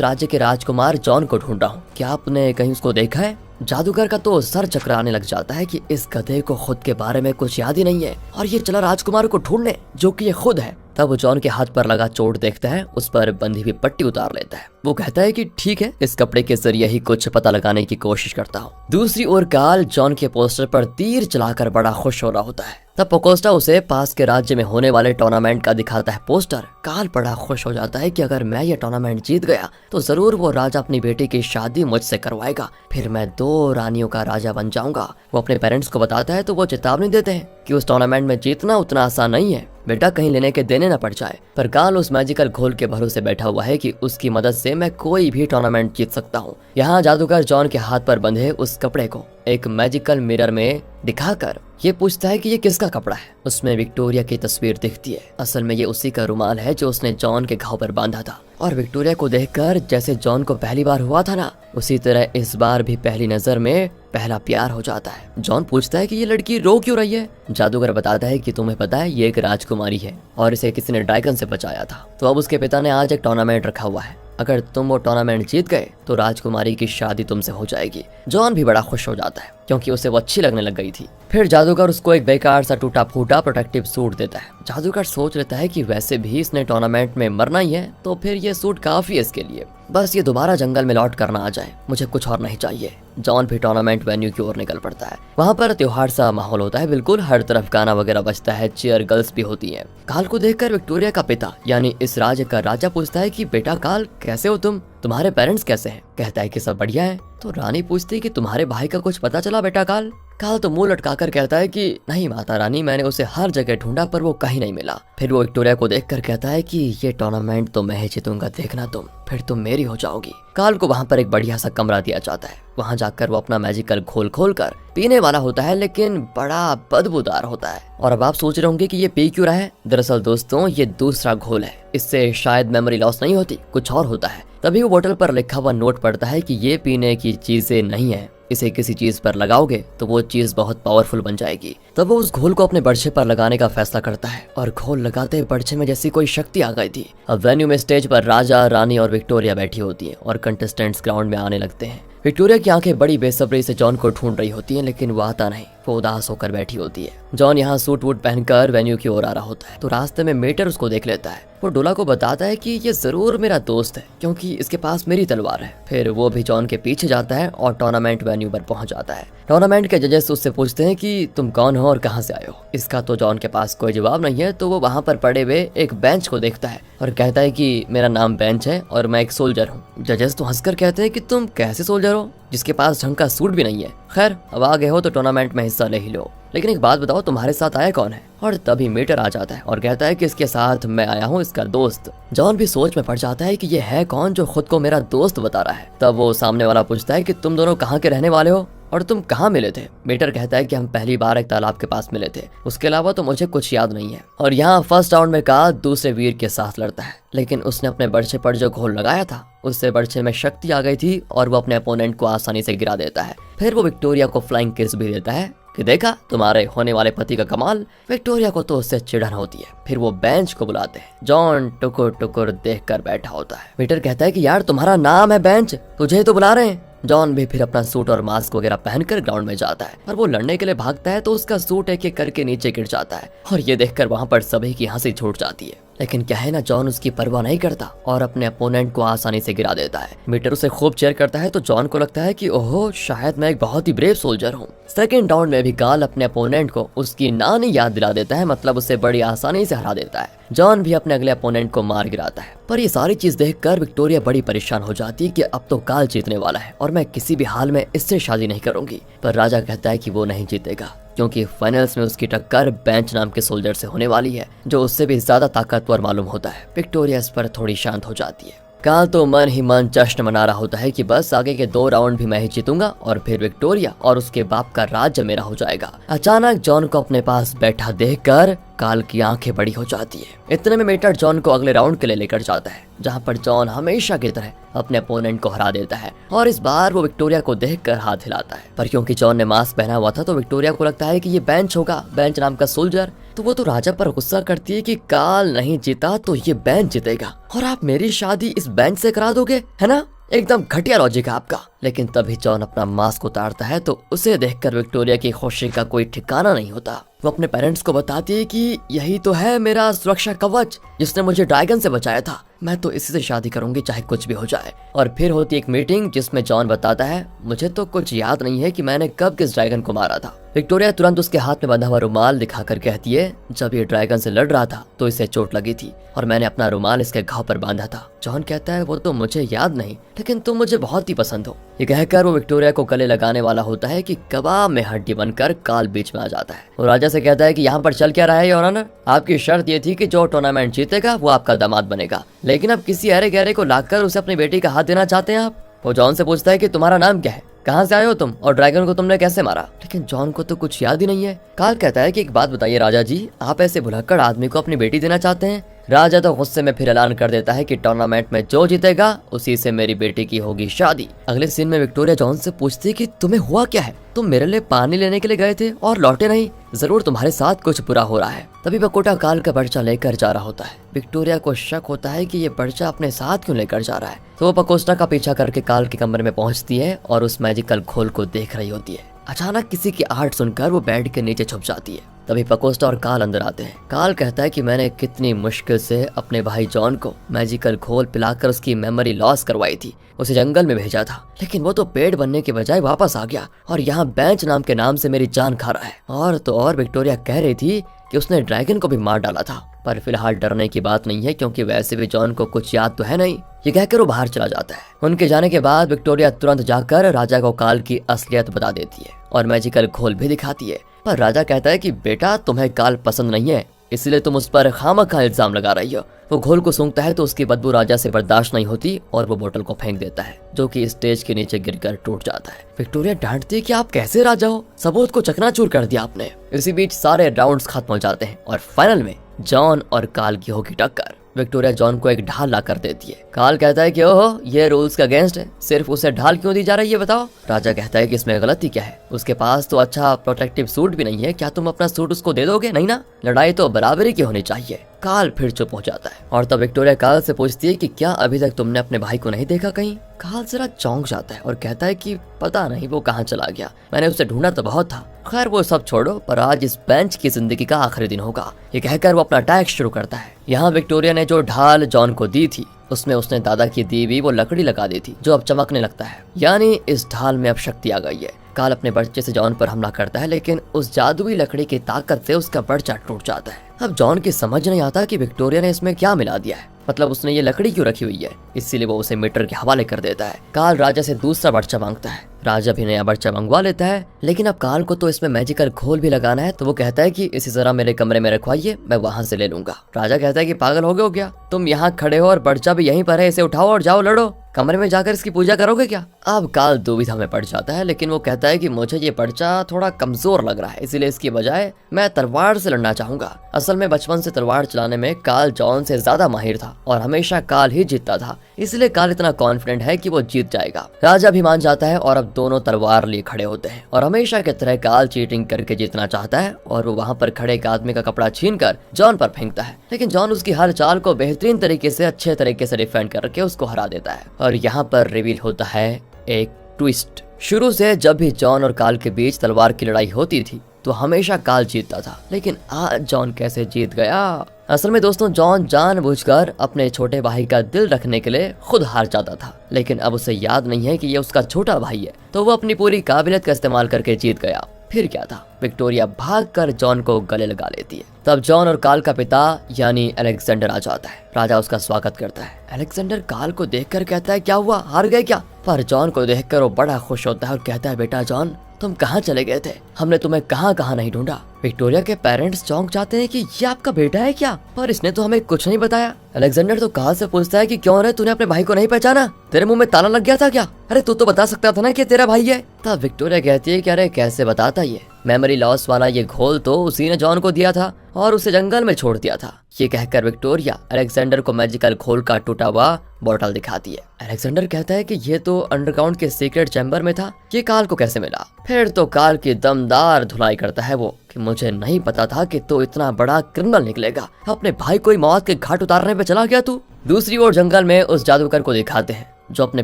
राज्य के राजकुमार जॉन को ढूंढ रहा हूँ, क्या आपने कहीं उसको देखा है? जादूगर का तो सर चकराने लग जाता है कि इस गधे को खुद के बारे में कुछ याद ही नहीं है और ये चला राजकुमार को ढूंढने जो कि ये खुद है। तब वो जॉन के हाथ पर लगा चोट देखता है, उस पर बंधी हुई पट्टी उतार लेता है। वो कहता है कि ठीक है, इस कपड़े के जरिए ही कुछ पता लगाने की कोशिश करता हूँ। दूसरी ओर कार्ल जॉन के पोस्टर पर तीर चलाकर बड़ा खुश हो रहा होता है। तब पोकोस्टा उसे पास के राज्य में होने वाले टूर्नामेंट का दिखाता है पोस्टर। कार्ल बड़ा खुश हो जाता है कि अगर मैं ये टूर्नामेंट जीत गया तो जरूर वो राजा अपनी बेटी की शादी मुझसे करवाएगा, फिर मैं 2 रानियों का राजा बन जाऊंगा। वो अपने पेरेंट्स को बताता है तो वो चेतावनी देते हैं कि उस टूर्नामेंट में जीतना उतना आसान नहीं है, बेटा कहीं लेने के देने न पड़ जाए। पर कार्ल उस मैजिकल घोल के भरोसे बैठा हुआ है कि उसकी मदद से मैं कोई भी टूर्नामेंट जीत सकता हूँ। यहाँ जादूगर जॉन के हाथ पर बंधे उस कपड़े को एक मैजिकल मिरर में दिखाकर ये पूछता है कि ये किसका कपड़ा है। उसमें विक्टोरिया की तस्वीर दिखती है। असल में ये उसी का रुमाल है जो उसने जॉन के घाव पर बांधा था। और विक्टोरिया को देखकर जैसे जॉन को पहली बार हुआ था ना, उसी तरह इस बार भी पहली नजर में पहला प्यार हो जाता है। जॉन पूछता है कि ये लड़की रो क्यों रही है। जादूगर बताता है कि तुम्हें पता है ये एक राजकुमारी है और इसे किसी ने ड्रैगन से बचाया था, तो अब उसके पिता ने आज एक टूर्नामेंट रखा हुआ है, अगर तुम वो टूर्नामेंट जीत गए तो राजकुमारी की शादी तुमसे हो जाएगी। जॉन भी बड़ा खुश हो जाता है क्योंकि उसे वो अच्छी लगने लग गई थी। फिर जादूगर उसको एक बेकार सा टूटा फूटा प्रोटेक्टिव सूट देता है। जादूगर सोच लेता है कि वैसे भी इसने टूर्नामेंट में मरना ही है तो फिर ये सूट काफी है इसके लिए, बस ये दोबारा जंगल में लौट कर ना आ जाए, मुझे कुछ और नहीं चाहिए। जॉन भी टूर्नामेंट वेन्यू की ओर निकल पड़ता है। वहाँ पर त्योहार सा माहौल होता है, बिल्कुल हर तरफ गाना वगैरह बजता है, चीयर गर्ल्स भी होती हैं। कार्ल को देखकर विक्टोरिया का पिता यानी इस राज्य का राजा पूछता है कि बेटा कार्ल कैसे हो तुम, तुम्हारे पेरेंट्स कैसे हैं? कहता है कि सब बढ़िया है। तो रानी पूछती है कि तुम्हारे भाई का कुछ पता चला बेटा कार्ल? कार्ल तो मुंह लटकाकर कहता है कि नहीं माता रानी, मैंने उसे हर जगह ढूंढा पर वो कहीं नहीं मिला। फिर वो विक्टोरिया को देखकर कहता है कि ये टूर्नामेंट तो मैं ही जीतूंगा, देखना तुम, फिर तुम मेरी हो जाओगी। कार्ल को वहाँ पर एक बढ़िया सा कमरा दिया जाता है। वहाँ जाकर वो अपना मैजिकल घोल खोलकर पीने वाला होता है, लेकिन बड़ा बदबूदार होता है। और अब आप सोच रहे होंगे कि ये पी क्यों रहा है। दरअसल दोस्तों ये दूसरा घोल है, इससे शायद मेमोरी लॉस नहीं होती, कुछ और होता है। तभी वो बोतल पर लिखा हुआ नोट पढ़ता है कि ये पीने की चीजें नहीं है, इसे किसी चीज पर लगाओगे तो वो चीज बहुत पावरफुल बन जाएगी। तब वो उस घोल को अपने बर्छे पर लगाने का फैसला करता है और घोल लगाते बर्छे में जैसी कोई शक्ति आ गई थी। अब वेन्यू में स्टेज पर राजा, रानी और विक्टोरिया बैठी होती हैं और कंटेस्टेंट्स ग्राउंड में आने लगते हैं। विक्टोरिया की आंखें बड़ी बेसब्री से जॉन को ढूंढ रही होती हैं, लेकिन वो आता नहीं, वो उदास होकर बैठी होती है। जॉन यहाँ सूट वूट पहनकर वेन्यू की ओर आ रहा होता है तो रास्ते में मेटर उसको देख लेता है। वो डोला को बताता है कि ये जरूर मेरा दोस्त है क्योंकि इसके पास मेरी तलवार है। फिर वो भी जॉन के पीछे जाता है और टूर्नामेंट वेन्यू पर पहुंच जाता है। टूर्नामेंट के जजेस उससे पूछते हैं कि तुम कौन हो और कहाँ से आए हो। इसका तो जॉन के पास कोई जवाब नहीं है, तो वो वहाँ पर पड़े हुए एक बेंच को देखता है और कहता है कि मेरा नाम बेंच है और मैं एक सोल्जर हूँ। जजेस तो हंसकर कहते हैं कि तुम कैसे सोल्जर हो जिसके पास ढंग का सूट भी नहीं है। खैर अब आ गए हो तो टूर्नामेंट में हिस्सा ले ही लो, लेकिन एक बात बताओ तुम्हारे साथ आया कौन है। और तभी मीटर आ जाता है और कहता है कि इसके साथ मैं आया हूँ, इसका दोस्त। जॉन भी सोच में पड़ जाता है कि ये है कौन जो खुद को मेरा दोस्त बता रहा है। तब वो सामने वाला पूछता है कि तुम दोनों कहाँ के रहने वाले हो और तुम कहाँ मिले थे। मीटर कहता है कि हम पहली बार एक तालाब के पास मिले थे, उसके अलावा तो मुझे कुछ याद नहीं है। और यहाँ फर्स्ट राउंड में कार्ल दूसरे वीर के साथ लड़ता है, लेकिन उसने अपने बर्छे पर जो घोल लगाया था उससे बर्छे में शक्ति आ गई थी और वो अपने अपोनेंट को आसानी से गिरा देता है। फिर वो विक्टोरिया को फ्लाइंग किस भी देता है कि देखा तुम्हारे होने वाले पति का कमाल। विक्टोरिया को तो उससे चिढ़न होती है। फिर वो बेंच को बुलाते हैं। जॉन टुकुर टुकुर देखकर बैठा होता है। मीटर कहता है कि यार तुम्हारा नाम है बेंच, तुझे तो बुला रहे हैं। जॉन भी फिर अपना सूट और मास्क वगैरह पहनकर ग्राउंड में जाता है और वो लड़ने के लिए भागता है तो उसका सूट एक एक करके नीचे गिर जाता है और ये देखकर वहाँ पर सभी की हंसी छूट जाती है। लेकिन क्या है ना, जॉन उसकी परवाह नहीं करता और अपने अपोनेंट को आसानी से गिरा देता है। मीटर उसे खूब चेयर करता है तो जॉन को लगता है कि ओहो शायद मैं एक बहुत ही ब्रेव सोल्जर हूँ। सेकंड राउंड में भी कार्ल अपने अपोनेंट को उसकी नानी याद दिला देता है, मतलब उसे बड़ी आसानी से हरा देता है। जॉन भी अपने अगले अपोनेंट को मार गिराता है। पर ये सारी चीज देखकर विक्टोरिया बड़ी परेशान हो जाती है कि अब तो कार्ल जीतने वाला है और मैं किसी भी हाल में इससे शादी नहीं करूंगी। पर राजा कहता है कि वो नहीं जीतेगा क्योंकि फाइनल्स में उसकी टक्कर बेंच नाम के सोल्जर से होने वाली है जो उससे भी ज्यादा ताकतवर मालूम होता है। विक्टोरिया इस पर थोड़ी शांत हो जाती है। काल तो मन ही मन जश्न मना रहा होता है कि बस आगे के 2 राउंड भी मैं ही जीतूंगा और फिर विक्टोरिया और उसके बाप का राज्य मेरा हो जाएगा। अचानक जॉन को अपने पास बैठा देखकर काल की आंखें बड़ी हो जाती है। इतने में मेटर जॉन को अगले राउंड के लिए लेकर जाता है, जहां पर जॉन हमेशा की तरह अपने अपोनेंट को हरा देता है और इस बार वो विक्टोरिया को देखकर हाथ हिलाता है। पर क्योंकि जॉन ने मास्क पहना हुआ था तो विक्टोरिया को लगता है कि ये बेंच होगा, बेंच नाम का सोल्जर। तो वो तो राजा पर गुस्सा करती है कि काल नहीं जीता तो ये बेंच जीतेगा और आप मेरी शादी इस बेंच से करा दोगे, है ना? एकदम घटिया लॉजिक है आपका। लेकिन तभी जॉन अपना मास्क उतारता है तो उसे देखकर विक्टोरिया की खुशी का कोई ठिकाना नहीं होता। वो अपने पेरेंट्स को बताती है कि यही तो है मेरा सुरक्षा कवच जिसने मुझे ड्रैगन से बचाया था, मैं तो इसी से शादी करूंगी चाहे कुछ भी हो जाए। और फिर होती एक मीटिंग जिसमें जॉन बताता है मुझे तो कुछ याद नहीं है कि मैंने कब किस ड्रैगन को मारा था। विक्टोरिया तुरंत उसके हाथ में बंधा हुआ रुमाल दिखाकर कहती है जब ये ड्रैगन से लड़ रहा था तो इसे चोट लगी थी और मैंने अपना रुमाल इसके घाव पर बांधा था। जॉन कहता है वो तो मुझे याद नहीं, लेकिन तुम मुझे बहुत ही पसंद हो। ये कहकर वो विक्टोरिया को गले लगाने वाला होता है कि कबाब में हड्डी बनकर काल बीच में आ जाता है। वो राजा से कहता है कि यहाँ पर चल क्या रहा है योर ऑनर, आपकी शर्त ये थी कि जो टूर्नामेंट जीतेगा वो आपका दामाद बनेगा, लेकिन अब किसी अरे गहरे को लाकर उसे अपनी बेटी का हाथ देना चाहते हैं आप। वो जॉन से पूछता है कि तुम्हारा नाम क्या है, कहाँ से आए हो तुम और ड्रैगन को तुमने कैसे मारा? लेकिन जॉन को तो कुछ याद ही नहीं है। काल कहता है कि एक बात बताइए राजा जी, आप ऐसे भुलक्कड़ आदमी को अपनी बेटी देना चाहते हैं? राजा तो गुस्से में फिर ऐलान कर देता है कि टूर्नामेंट में जो जीतेगा उसी से मेरी बेटी की होगी शादी। अगले सीन में विक्टोरिया जॉन से पूछती है कि तुम्हें हुआ क्या है, तुम मेरे लिए पानी लेने के लिए गए थे और लौटे नहीं, जरूर तुम्हारे साथ कुछ बुरा हो रहा है। तभी बकोटा काल का पर्चा लेकर जा रहा होता है। विक्टोरिया को शक होता है कि ये पर्चा अपने साथ क्यों लेकर जा रहा है, तो वो पकोस्टा का पीछा करके काल के कमरे में पहुंचती है और उस मैजिकल खोल को देख रही होती है। अचानक किसी की आहट सुनकर वो बेड के नीचे छुप जाती है। तभी पकोस्टा और काल अंदर आते हैं। काल कहता है कि मैंने कितनी मुश्किल से अपने भाई जॉन को मैजिकल घोल पिलाकर उसकी मेमोरी लॉस करवाई थी, उसे जंगल में भेजा था, लेकिन वो तो पेड़ बनने के बजाय वापस आ गया और यहाँ बेंच नाम के नाम से मेरी जान खा रहा है। और तो और विक्टोरिया कह रही थी कि उसने ड्रैगन को भी मार डाला था, पर फिलहाल डरने की बात नहीं है क्योंकि वैसे भी जॉन को कुछ याद तो है नहीं। ये कहकर वो बाहर चला जाता है। उनके जाने के बाद विक्टोरिया तुरंत जाकर राजा को काल की असलियत बता देती है और मैजिकल घोल भी दिखाती है। पर राजा कहता है कि बेटा तुम्हें काल पसंद नहीं है, इसलिए तुम उस पर खामखा इल्जाम लगा रही हो। वो घोल को सूंघता है तो उसकी बदबू राजा से बर्दाश्त नहीं होती और वो बोतल को फेंक देता है, जो कि स्टेज के नीचे गिरकर टूट जाता है। विक्टोरिया डांटती है कि आप कैसे राजा हो, सबूत को चकनाचूर कर दिया आपने। इसी बीच सारे राउंड्स खत्म हो जाते हैं और फाइनल में जॉन और काल की होगी टक्कर। विक्टोरिया जॉन को एक ढाल ला कर देती है। काल कहता है कि ओहो ये रूल्स का अगेंस्ट है, सिर्फ उसे ढाल क्यों दी जा रही है बताओ। राजा कहता है कि इसमें गलती क्या है, उसके पास तो अच्छा प्रोटेक्टिव सूट भी नहीं है, क्या तुम अपना सूट उसको दे दोगे? नहीं ना, लड़ाई तो बराबरी की होनी चाहिए। काल फिर चुप हो जाता है और तब विक्टोरिया काल से पूछती है कि क्या अभी तक तुमने अपने भाई को नहीं देखा कहीं? काल जरा चौंक जाता है और कहता है कि पता नहीं वो कहाँ चला गया, मैंने उसे ढूंढा तो बहुत था। खैर वो सब छोड़ो, पर आज इस बेंच की जिंदगी का आखिरी दिन होगा। ये कहकर वो अपना अटैक शुरू करता है। यहाँ विक्टोरिया ने जो ढाल जॉन को दी थी उसमें उसने दादा की दी हुई वो लकड़ी लगा दी थी जो अब चमकने लगता है, यानी इस ढाल में अब शक्ति आ गई है। काल अपने बच्चे से जॉन पर हमला करता है, लेकिन उस जादुई लकड़ी की ताकत से उसका बच्चा टूट जाता है। अब जॉन की समझ नहीं आता कि विक्टोरिया ने इसमें क्या मिला दिया है, मतलब उसने ये लकड़ी क्यों रखी हुई है, इसीलिए वो उसे मीटर के हवाले कर देता है। काल राजा से दूसरा बच्चा मांगता है। राजा भी नया बच्चा मंगवा लेता है, लेकिन अब काल को तो इसमें मैजिकल घोल भी लगाना है, तो वो कहता है कि इसी तरह मेरे कमरे में रखवाइए, मैं वहां से ले लूंगा। राजा कहता है कि पागल हो गए हो क्या, तुम यहाँ खड़े हो और बच्चा भी यहीं पर है, इसे उठाओ और जाओ लड़ो, कमरे में जाकर इसकी पूजा करोगे क्या? अब काल दुविधा में पड़ जाता है, लेकिन वो कहता है कि मुझे ये बच्चा थोड़ा कमजोर लग रहा है, इसीलिए इसकी बजाय मैं तलवार से लड़ना चाहूंगा। असल में बचपन से तलवार चलाने में काल जॉन से ज्यादा माहिर था और हमेशा काल ही जीतता था, इसलिए काल इतना कॉन्फिडेंट है कि वो जीत जाएगा। राजा भी मान जाता है और अब दोनों तलवार लिए खड़े होते हैं और हमेशा की तरह काल चीटिंग करके जीतना चाहता है और वो वहाँ पर खड़े एक आदमी का कपड़ा छीनकर जॉन पर फेंकता है, लेकिन जॉन उसकी हर चाल को बेहतरीन तरीके से अच्छे तरीके से डिफेंड करके उसको हरा देता है। और यहाँ पर रिवील होता है एक ट्विस्ट। शुरू से जब भी जॉन और काल के बीच तलवार की लड़ाई होती थी तो हमेशा काल जीतता था, लेकिन आज जॉन कैसे जीत गया? असल में दोस्तों जॉन जानबूझकर अपने छोटे भाई का दिल रखने के लिए खुद हार जाता था, लेकिन अब उसे याद नहीं है कि ये उसका छोटा भाई है, तो वो अपनी पूरी काबिलियत का इस्तेमाल करके जीत गया। फिर क्या था, विक्टोरिया भागकर जॉन को गले लगा लेती है। तब जॉन और काल का पिता यानी अलेक्जेंडर आ जाता है। राजा उसका स्वागत करता है। अलेक्जेंडर काल को देखकर कहता है क्या हुआ, हार गए क्या? पर जॉन को देखकर वो बड़ा खुश होता है और कहता है बेटा जॉन तुम कहाँ चले गए थे, हमने तुम्हें कहाँ कहाँ नहीं ढूंढा। विक्टोरिया के पेरेंट्स चौंक जाते हैं कि ये आपका बेटा है क्या, पर इसने तो हमें कुछ नहीं बताया। अलेक्जेंडर तो कार्ल से पूछता है कि क्यों रे, तूने अपने भाई को नहीं पहचाना, तेरे मुंह में ताला लग गया था क्या? अरे तू तो बता सकता था ना कि तेरा भाई है। तब विक्टोरिया कहती है कि अरे कैसे बताता ये, मेमोरी लॉस वाला ये घोल तो उसी ने जॉन को दिया था और उसे जंगल में छोड़ दिया था। ये कहकर विक्टोरिया अलेक्जेंडर को मैजिकल घोल का टूटा हुआ बोतल दिखाती है। अलेक्जेंडर कहता है कि ये तो अंडरग्राउंड के सीक्रेट चैम्बर में था, ये कार्ल को कैसे मिला? फिर तो कार्ल की दमदार धुलाई करता है वो कि मुझे नहीं पता था कि तू इतना बड़ा क्रिमिनल निकलेगा, अपने भाई को ही मौत के घाट उतारने पे चला गया तू। दूसरी ओर जंगल में उस जादूगर को दिखाते हैं जो अपने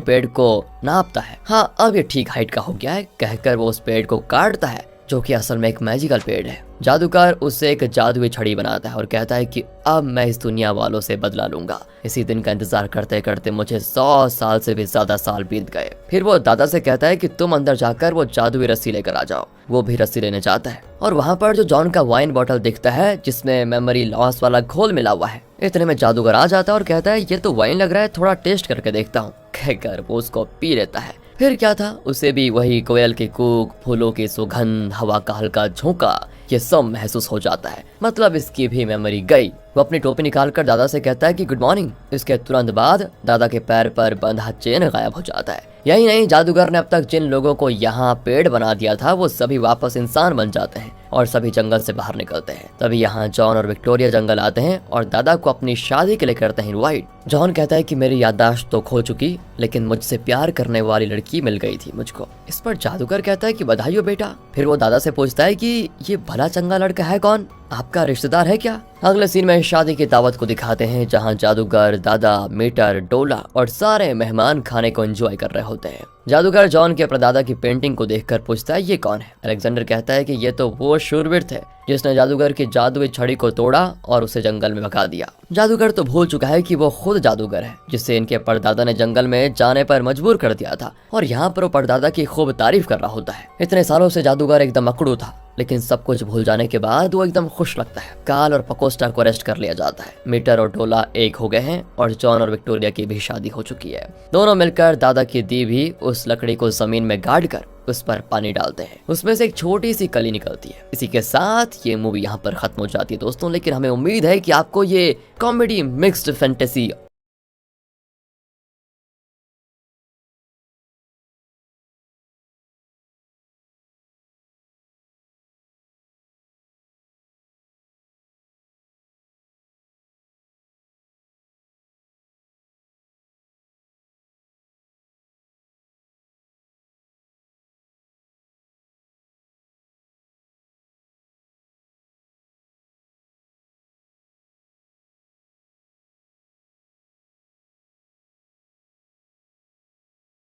पेड़ को नापता है। हाँ, अब ये ठीक हाइट का हो गया है कहकर वो उस पेड़ को काटता है जो कि असल में एक मैजिकल पेड़ है। जादूगर उससे एक जादुई छड़ी बनाता है और कहता है कि अब मैं इस दुनिया वालों से बदला लूंगा। इसी दिन का इंतजार करते करते मुझे 100 साल से भी ज्यादा साल बीत गए। फिर वो दादा से कहता है कि तुम अंदर जाकर वो जादुई रस्सी लेकर आ जाओ। वो भी रस्सी लेने जाता है और वहाँ पर जो जॉन का वाइन बॉटल दिखता है जिसमें मेमोरी लॉस वाला घोल मिला हुआ है। इतने में जादूगर आ जाता है और कहता है ये तो वाइन लग रहा है, थोड़ा टेस्ट करके देखता हूँ, कहकर वो उसको पी लेता है। फिर क्या था, उसे भी वही कोयल की कूक, फूलों की सुगंध, हवा का हल्का झोंका, ये सब महसूस हो जाता है। मतलब इसकी भी मेमोरी गई। वो अपनी टोपी निकालकर दादा से कहता है कि गुड मॉर्निंग। इसके तुरंत बाद दादा के पैर पर बंधा चेन गायब हो जाता है। यही नहीं, जादूगर ने अब तक जिन लोगों को यहाँ पेड़ बना दिया था वो सभी वापस इंसान बन जाते हैं और सभी जंगल से बाहर निकलते हैं। तभी यहाँ जॉन और विक्टोरिया जंगल आते हैं और दादा को अपनी शादी के लिए करते हैं इनवाइट। जॉन कहता है कि मेरी याददाश्त तो खो चुकी, लेकिन मुझसे प्यार करने वाली लड़की मिल गई थी मुझको। इस पर जादूगर कहता है कि बधाई हो बेटा। फिर वो दादा से पूछता है कि ये भला चंगा लड़का है कौन, आपका रिश्तेदार है क्या? अगले सीन में शादी की दावत को दिखाते हैं जहां जादूगर, दादा, मीटर, डोला और सारे मेहमान खाने को एंजॉय कर रहे होते हैं। जादूगर जॉन के परदादा की पेंटिंग को देखकर पूछता है ये कौन है? अलेक्जेंडर कहता है कि ये तो वो शूरवीर थे जिसने जादूगर की जादुई छड़ी को तोड़ा और उसे जंगल में भगा दिया। जादूगर तो भूल चुका है कि वो खुद जादूगर है जिससे इनके परदादा ने जंगल में जाने पर मजबूर कर दिया था और यहाँ पर वो परदादा की खूब तारीफ कर रहा होता है। इतने सालों से जादूगर एकदम अकड़ू था, लेकिन सब कुछ भूल जाने के बाद वो एकदम खुश लगता है। कार्ल और पकोस्टा को अरेस्ट कर लिया जाता है। मीटर और डोला एक हो गए हैं और जॉन और विक्टोरिया की भी शादी हो चुकी है। दोनों मिलकर दादा की दी भी उस लकड़ी को जमीन में गाड़ कर उस पर पानी डालते हैं। उसमें से एक छोटी सी कली निकलती है। इसी के साथ ये मूवी यहाँ पर खत्म हो जाती है दोस्तों, लेकिन हमें उम्मीद है कि आपको ये कॉमेडी मिक्स्ड फैंटेसी